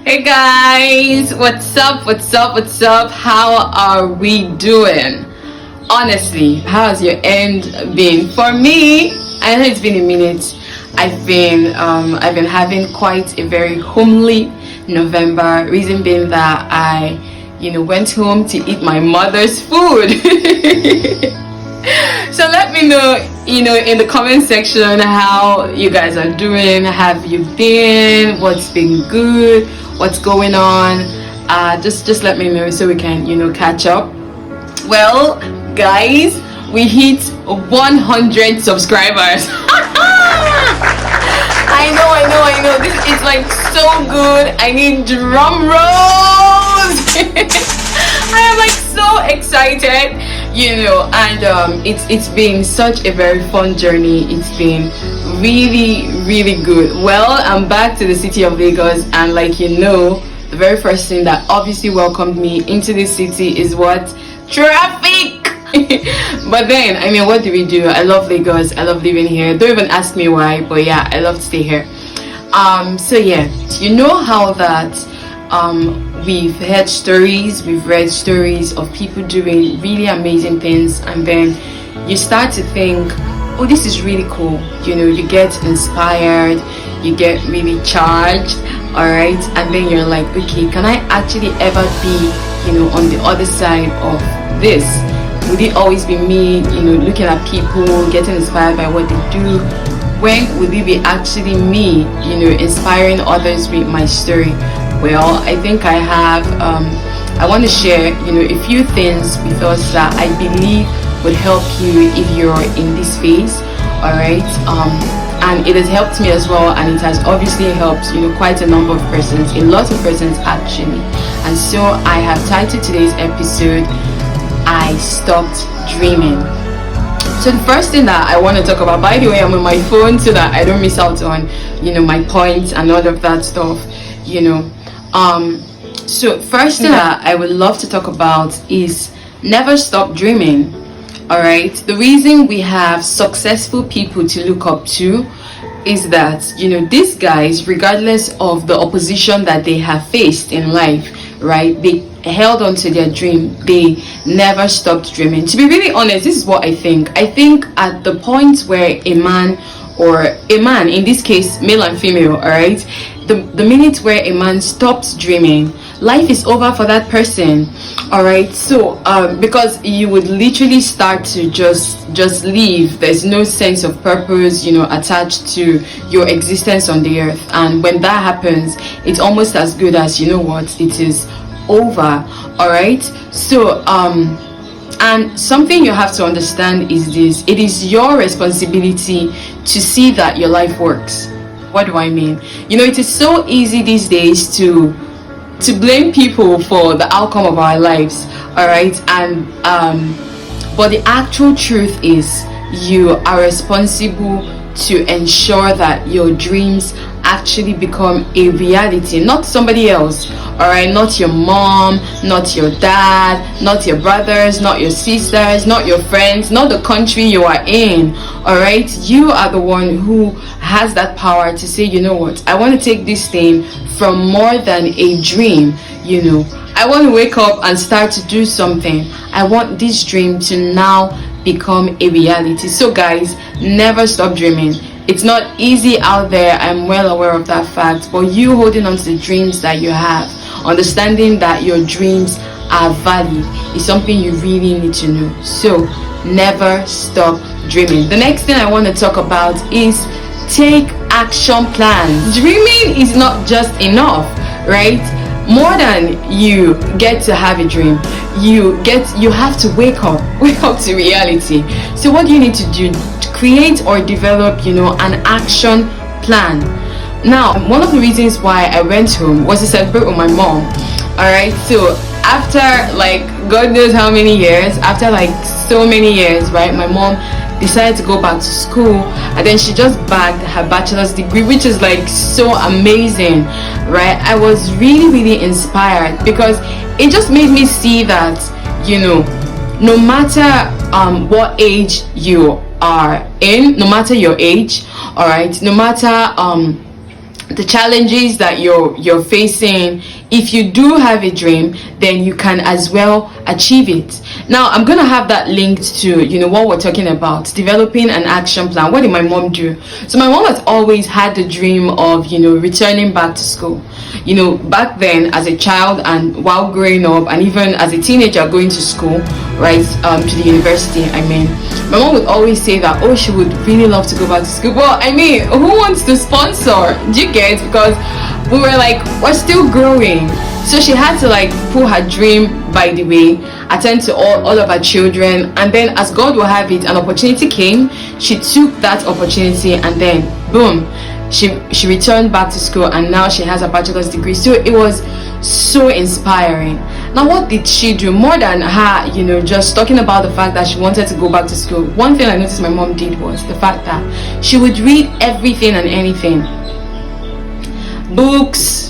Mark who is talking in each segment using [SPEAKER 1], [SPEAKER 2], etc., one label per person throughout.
[SPEAKER 1] Hey guys, what's up? What's up? What's up? How are we doing? Honestly, how has your end been? For me, I know it's been a minute. I've been having quite a very homely November. Reason being that I went home to eat my mother's food. So let me know, in the comment section how you guys are doing. Have you been? What's been good? What's going on? Just let me know so we can, catch up. Well, guys, we hit 100 subscribers. I know. This is like so good. I need drum rolls. I am like so excited, and it's been such a very fun journey. It's been really good. Well, I'm back to the city of Lagos, and the very first thing that obviously welcomed me into this city is what? Traffic. But then, what do we do? I love Lagos. I love living here. Don't even ask me why, but yeah, I love to stay here. So yeah, you know how that we've heard stories, we've read stories of people doing really amazing things, and then you start to think, oh, this is really cool. You get inspired, you get really charged, all right, and then you're like, okay, can I actually ever be on the other side of this? Would it always be me, looking at people, getting inspired by what they do? When would it be actually me, inspiring others with my story? Well, I think I have, I want to share, a few things with us that I believe would help you if you're in this phase, all right? And it has helped me as well, and it has obviously helped, quite a number of persons, a lot of persons actually. And so I have titled today's episode, I Stopped Dreaming. So the first thing that I want to talk about, by the way, I'm on my phone so that I don't miss out on, my points and all of that stuff, So first thing that I would love to talk about is never stop dreaming. All right. The reason we have successful people to look up to is that, these guys, regardless of the opposition that they have faced in life, right, they held on to their dream. They never stopped dreaming. To be really honest, this is what I think. I think at the point where a man, in this case, male and female, all right, the minute where a man stops dreaming, life is over for that person, all right. So because you would literally start to just live. There's no sense of purpose, attached to your existence on the earth, and when that happens, it's almost as good as, it is over, all right. So and something you have to understand is this: it is your responsibility to see that your life works. What do I mean? It is so easy these days to blame people for the outcome of our lives, all right, and but the actual truth is you are responsible to ensure that your dreams actually become a reality, not somebody else, all right, not your mom, not your dad, not your brothers, not your sisters, not your friends, not the country you are in, all right. You are the one who has that power to say, what, I want to take this thing from more than a dream. I want to wake up and start to do something. I want this dream to now become a reality. So guys, never stop dreaming. It's not easy out there, I'm well aware of that fact, but you holding on to the dreams that you have, understanding that your dreams are valid, is something you really need to know. So never stop dreaming. The next thing I want to talk about is take action plans. Dreaming is not just enough, right? More than you get to have a dream, you have to wake up to reality. So what do you need to do? Create or develop, an action plan. Now, one of the reasons why I went home was to celebrate with my mom. All right. So after God knows how many years, after so many years, right, my mom decided to go back to school, and then she just bagged her bachelor's degree, which is so amazing, right? I was really inspired because it just made me see that, no matter what age you are in, no matter your age, all right, no matter the challenges that you're facing. If you do have a dream, then you can as well achieve it. Now I'm gonna have that linked to, you know, what we're talking about, developing an action plan. What did my mom do? So my mom has always had the dream of, you know, returning back to school. You know, back then as a child and while growing up, and even as a teenager going to school, right, to the university, I mean, my mom would always say that, oh, she would really love to go back to school. Well, I mean, who wants to sponsor? Do you get? Because we were like, we're still growing, so she had to like put her dream by the way, attend to all of her children, and then as God will have it, an opportunity came. She took that opportunity, and then boom, she returned back to school, and now she has a bachelor's degree. So it was so inspiring. Now what did she do more than her, you know, just talking about the fact that she wanted to go back to school? One thing I noticed my mom did was the fact that she would read everything and anything, books,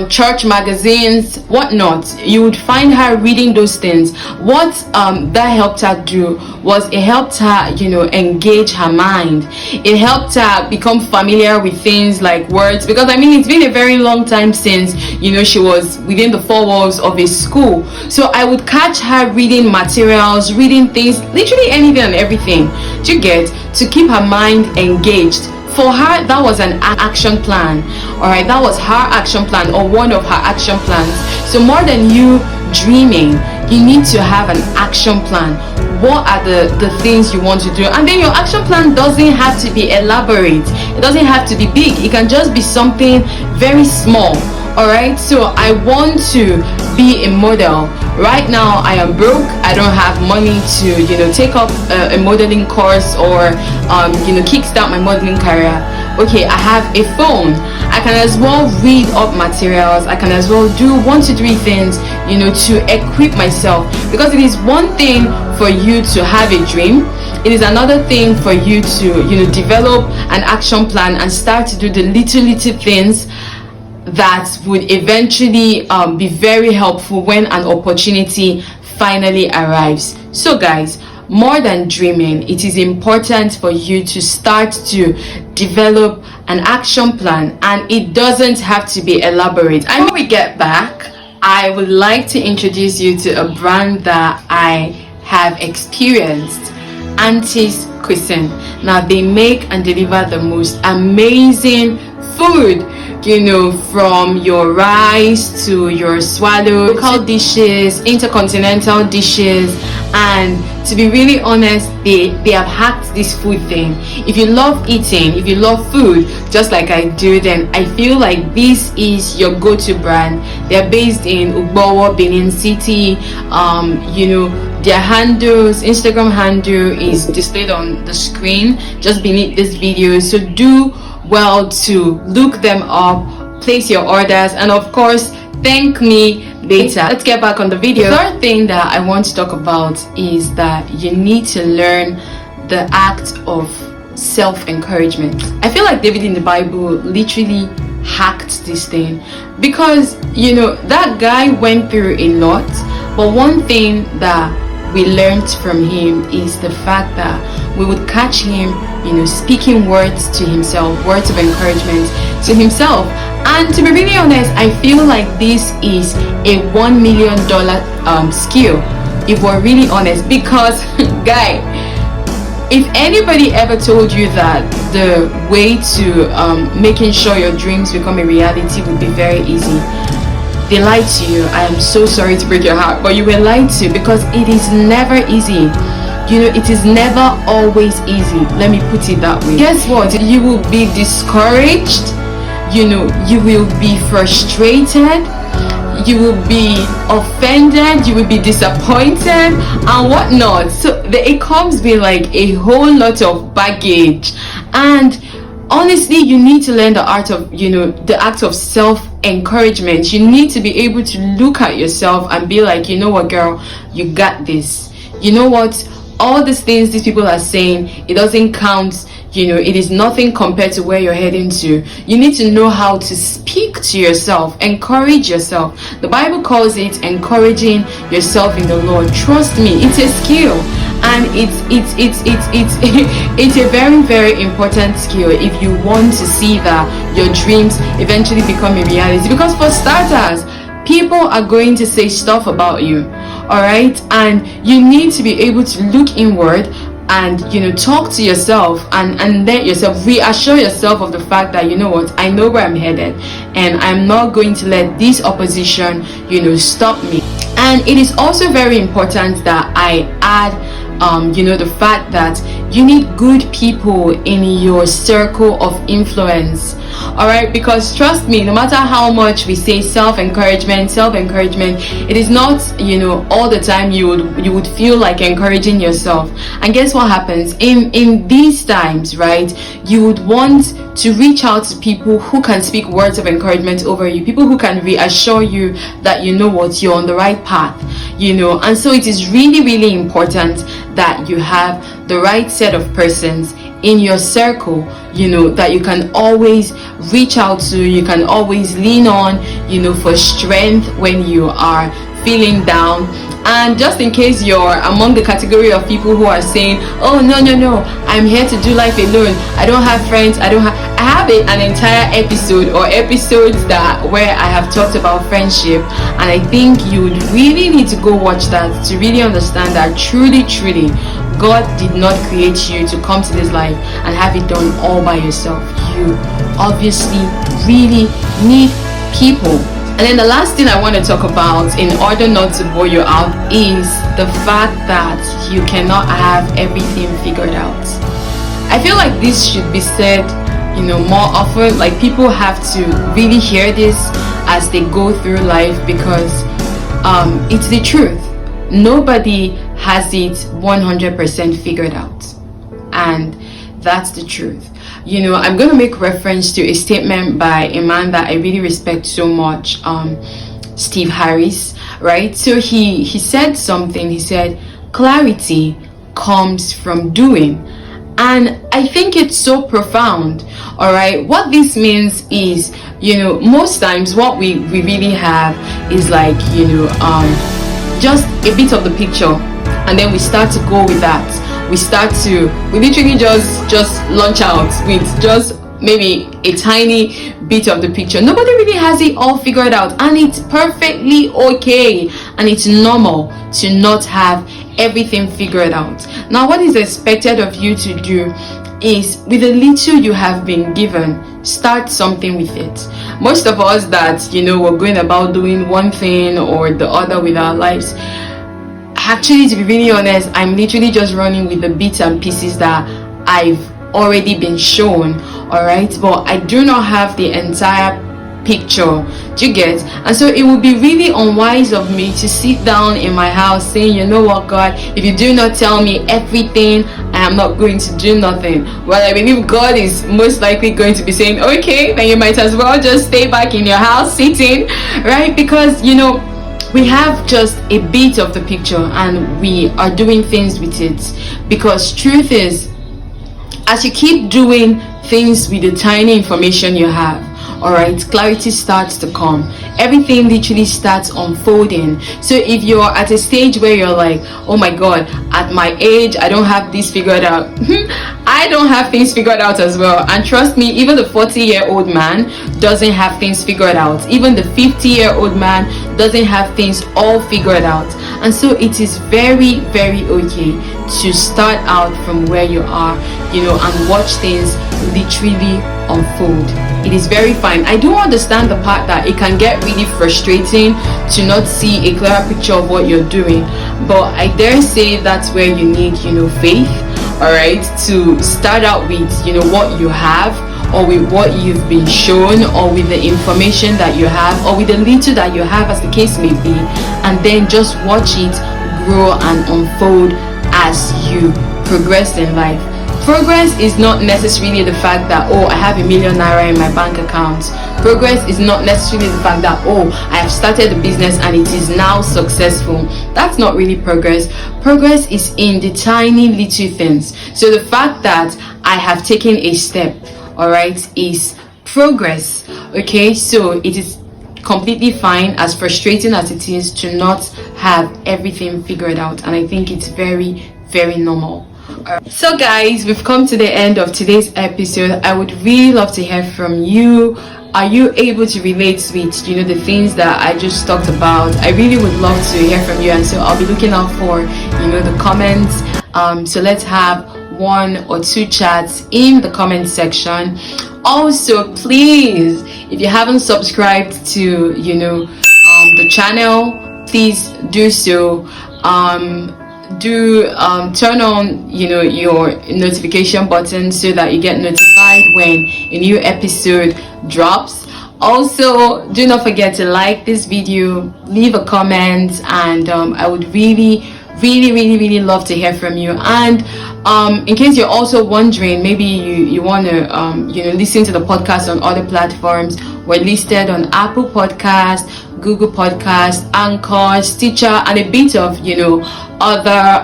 [SPEAKER 1] church magazines, whatnot. You would find her reading those things. What that helped her do was it helped her, you know, engage her mind. It helped her become familiar with things like words, because I mean, it's been a very long time since, you know, she was within the four walls of a school. So I would catch her reading materials, reading things, literally anything and everything, to get to keep her mind engaged. For her, that was an action plan. All right, that was her action plan, or one of her action plans. So more than you dreaming, you need to have an action plan. What are the things you want to do? And then your action plan doesn't have to be elaborate, it doesn't have to be big, it can just be something very small. All right, so I want to be a model. Right now I am broke, I don't have money to, you know, take up a modeling course, or you know, kickstart my modeling career. Okay, I have a phone, I can as well read up materials, I can as well do 1 to 3 things, you know, to equip myself. Because it is one thing for you to have a dream, it is another thing for you to, you know, develop an action plan and start to do the little things that would eventually be very helpful when an opportunity finally arrives. So guys, more than dreaming, it is important for you to start to develop an action plan, and it doesn't have to be elaborate. And when we get back, I would like to introduce you to a brand that I have experienced, Auntie's Cuisine. Now they make and deliver the most amazing food, you know, from your rice to your swallow, local dishes, intercontinental dishes. And to be really honest, they have hacked this food thing. If you love eating, if you love food just like I do, then I feel like this is your go-to brand. They're based in Ugbowo, Benin City. You know, their handles, Instagram handle is displayed on the screen just beneath this video, so do well to look them up, place your orders, and of course thank me later. Let's get back on the video. The third thing that I want to talk about is that you need to learn the act of self-encouragement. I feel like David in the Bible literally hacked this thing, because you know, that guy went through a lot, but one thing that we learned from him is the fact that we would catch him, you know, speaking words to himself, words of encouragement to himself. And to be really honest, I feel like this is a $1 million skill, if we're really honest. Because guy, if anybody ever told you that the way to making sure your dreams become a reality would be very easy, they lied to you. I am so sorry to break your heart, but you were lied to, because it is never easy. You know, it is never always easy. Let me put it that way. Guess what? You will be discouraged. You know, you will be frustrated. You will be offended. You will be disappointed and whatnot. So it comes with like a whole lot of baggage. And honestly, you need to learn the art of, you know, the act of self-encouragement. You need to be able to look at yourself and be like, you know what, girl, you got this. You know what? All these things these people are saying, it doesn't count. You know, it is nothing compared to where you're heading to. You need to know how to speak to yourself, encourage yourself. The Bible calls it encouraging yourself in the Lord. Trust me, it's a skill. And it's a very, very important skill if you want to see that your dreams eventually become a reality. Because for starters, people are going to say stuff about you, all right, and you need to be able to look inward and talk to yourself and let yourself reassure yourself of the fact that, you know what, I know where I'm headed, and I'm not going to let this opposition stop me. And it is also very important that I add the fact that you need good people in your circle of influence, all right, because trust me, no matter how much we say self-encouragement, it is not all the time you would feel like encouraging yourself. And guess what happens in these times, right? You would want to reach out to people who can speak words of encouragement over you, people who can reassure you that you know what, you're on the right path, and so it is really, really important that you have the right set of persons in your circle, that you can always reach out to, you can always lean on, for strength when you are feeling down. And just in case you're among the category of people who are saying, oh no, I'm here to do life alone, I don't have friends, I have an entire episode or episodes where I have talked about friendship, and I think you would really need to go watch that to really understand that truly God did not create you to come to this life and have it done all by yourself. You obviously really need people. And then the last thing I want to talk about, in order not to bore you out, is the fact that you cannot have everything figured out. I feel like this should be said, more often. Like, people have to really hear this as they go through life, because it's the truth. Nobody has it 100% figured out, and that's the truth. I'm going to make reference to a statement by a man that I really respect so much, Steve Harris, right? So he said something. He said, clarity comes from doing. And I think it's so profound, all right? What this means is, most times what we really have is like, just a bit of the picture, and then we start to go with that. We literally just launch out with just maybe a tiny bit of the picture. Nobody really has it all figured out, and it's perfectly okay, and it's normal to not have everything figured out. Now, what is expected of you to do is, with the little you have been given, start something with it. Most of us that we're going about doing one thing or the other with our lives, actually, to be really honest, I'm literally just running with the bits and pieces that I've already been shown, all right, but I do not have the entire picture. Do you get? And so it would be really unwise of me to sit down in my house saying, you know what, God, if you do not tell me everything, I am not going to do nothing. Well, I believe God is most likely going to be saying, okay, then you might as well just stay back in your house sitting, right? Because we have just a bit of the picture, and we are doing things with it. Because truth is, as you keep doing things with the tiny information you have, all right, clarity starts to come. Everything literally starts unfolding. So if you're at a stage where you're like, oh my God, at my age, I don't have this figured out. I don't have things figured out as well. And trust me, even the 40-year-old man doesn't have things figured out. Even the 50-year-old man doesn't have things all figured out. And so it is very, very okay to start out from where you are, and watch things literally unfold. It is very fine. I do understand the part that it can get really frustrating to not see a clearer picture of what you're doing, but I dare say that's where you need faith, all right, to start out with what you have, or with what you've been shown, or with the information that you have, or with the little that you have, as the case may be, and then just watch it grow and unfold as you progress in life. Progress is not necessarily the fact that, oh, I have ₦1 million in my bank account. Progress is not necessarily the fact that, oh, I have started a business and it is now successful. That's not really progress. Progress is in the tiny little things. So the fact that I have taken a step, all right, is progress. Okay, so it is completely fine, as frustrating as it is, to not have everything figured out. And I think it's very, very normal. So guys, we've come to the end of today's episode. I would really love to hear from you. Are you able to relate with, you know, the things that I just talked about? I really would love to hear from you, and so I'll be looking out for, you know, the comments. So let's have 1 or 2 chats in the comment section. Also, please, if you haven't subscribed to, you know, the channel, please do so. Turn on, you know, your notification button so that you get notified when a new episode drops. Also, do not forget to like this video, leave a comment, and I would really love to hear from you. And in case you're also wondering, maybe you want to you know, listen to the podcast on other platforms. We're listed on Apple Podcast, Google Podcast, Anchor, Stitcher, and a bit of, you know, other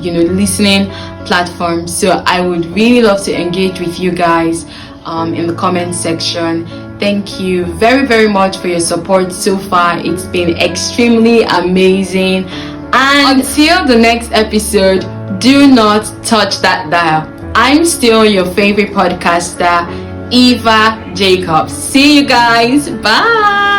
[SPEAKER 1] you know, listening platforms. So I would really love to engage with you guys in the comment section. Thank you very much for your support so far. It's been extremely amazing. And until the next episode, do not touch that dial. I'm still your favorite podcaster, Eva Jacobs. See you guys. Bye.